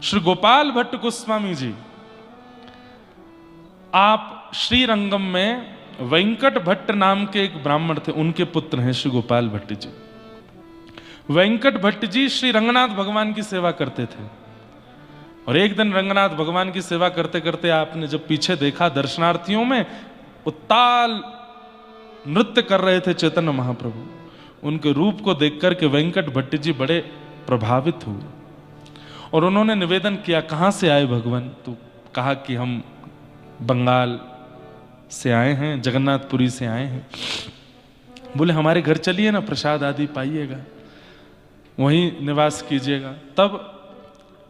श्री गोपाल भट्ट गोस्वामी जी, आप श्रीरंगम में वेंकट भट्ट नाम के एक ब्राह्मण थे, उनके पुत्र हैं श्री गोपाल भट्ट जी। वेंकट भट्ट जी श्री रंगनाथ भगवान की सेवा करते थे और एक दिन रंगनाथ भगवान की सेवा करते करते आपने जब पीछे देखा दर्शनार्थियों में उत्ताल नृत्य कर रहे थे चैतन्य महाप्रभु, उनके रूप को देखकर के वेंकट भट्ट जी बड़े प्रभावित हुए और उन्होंने निवेदन किया, कहां से आए भगवान? तो कहा कि हम बंगाल से आए हैं, जगन्नाथपुरी से आए हैं। बोले हमारे घर चलिए ना, प्रसाद आदि पाइएगा, वहीं निवास कीजिएगा। तब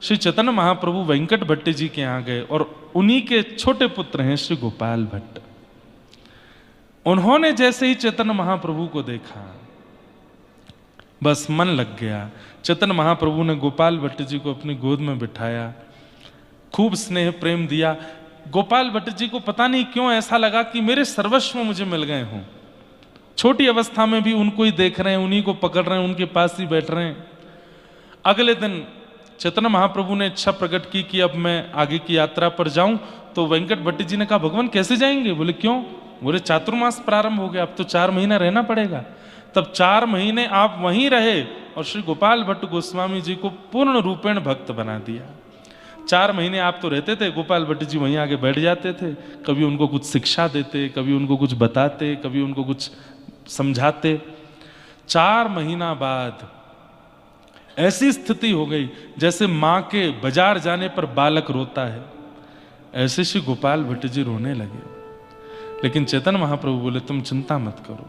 श्री चैतन्य महाप्रभु वेंकट भट्ट जी के यहाँ गए और उन्हीं के छोटे पुत्र हैं श्री गोपाल भट्ट। उन्होंने जैसे ही चैतन्य महाप्रभु को देखा बस मन लग गया। चैतन्य महाप्रभु ने गोपाल भट्ट जी को अपनी गोद में बिठाया, खूब स्नेह प्रेम दिया। गोपाल भट्ट जी को पता नहीं क्यों ऐसा लगा कि मेरे सर्वस्व मुझे मिल गए हों। छोटी अवस्था में भी उनको ही देख रहे हैं, उन्हीं को पकड़ रहे हैं, उनके पास ही बैठ रहे हैं। अगले दिन चैतन्य महाप्रभु ने इच्छा प्रकट की कि अब मैं आगे की यात्रा पर जाऊं। तो वेंकट भट्ट जी ने कहा, भगवान कैसे जाएंगे? बोले क्यों? बोले चातुर्मास प्रारंभ हो गया, अब तो 4 महीना रहना पड़ेगा। तब 4 महीने आप वहीं रहे और श्री गोपाल भट्ट गोस्वामी जी को पूर्ण रूपेण भक्त बना दिया। 4 महीने आप तो रहते थे, गोपाल भट्ट जी वहीं आगे बैठ जाते थे, कभी उनको कुछ शिक्षा देते, कभी उनको कुछ बताते, कभी उनको कुछ समझाते। 4 महीना बाद ऐसी स्थिति हो गई जैसे मां के बाजार जाने पर बालक रोता है, ऐसे श्री गोपाल भट्ट जी रोने लगे। लेकिन चैतन्य महाप्रभु बोले, तुम चिंता मत करो,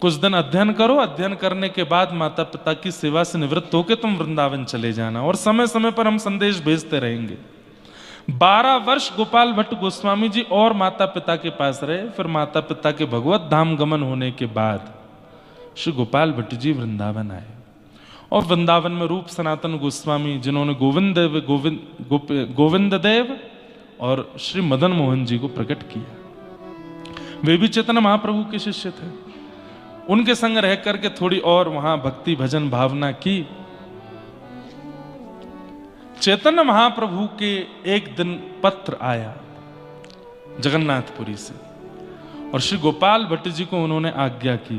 कुछ दिन अध्ययन करो, अध्ययन करने के बाद माता पिता की सेवा से निवृत्त होकर तुम वृंदावन चले जाना और समय समय पर हम संदेश भेजते रहेंगे। 12 वर्ष गोपाल भट्ट गोस्वामी जी और माता पिता के पास रहे। फिर माता पिता के भगवत धाम गमन होने के बाद श्री गोपाल भट्ट जी वृंदावन आए और वृंदावन में रूप सनातन गोस्वामी, जिन्होंने गोविंद देव और श्री मदन मोहन जी को प्रकट किया, वे भी चैतन्य महाप्रभु के शिष्य थे। उनके संग रह करके थोड़ी और वहां भक्ति भजन भावना की। चैतन्य महाप्रभु के एक दिन पत्र आया जगन्नाथपुरी से और श्री गोपाल भट्ट जी को उन्होंने आज्ञा की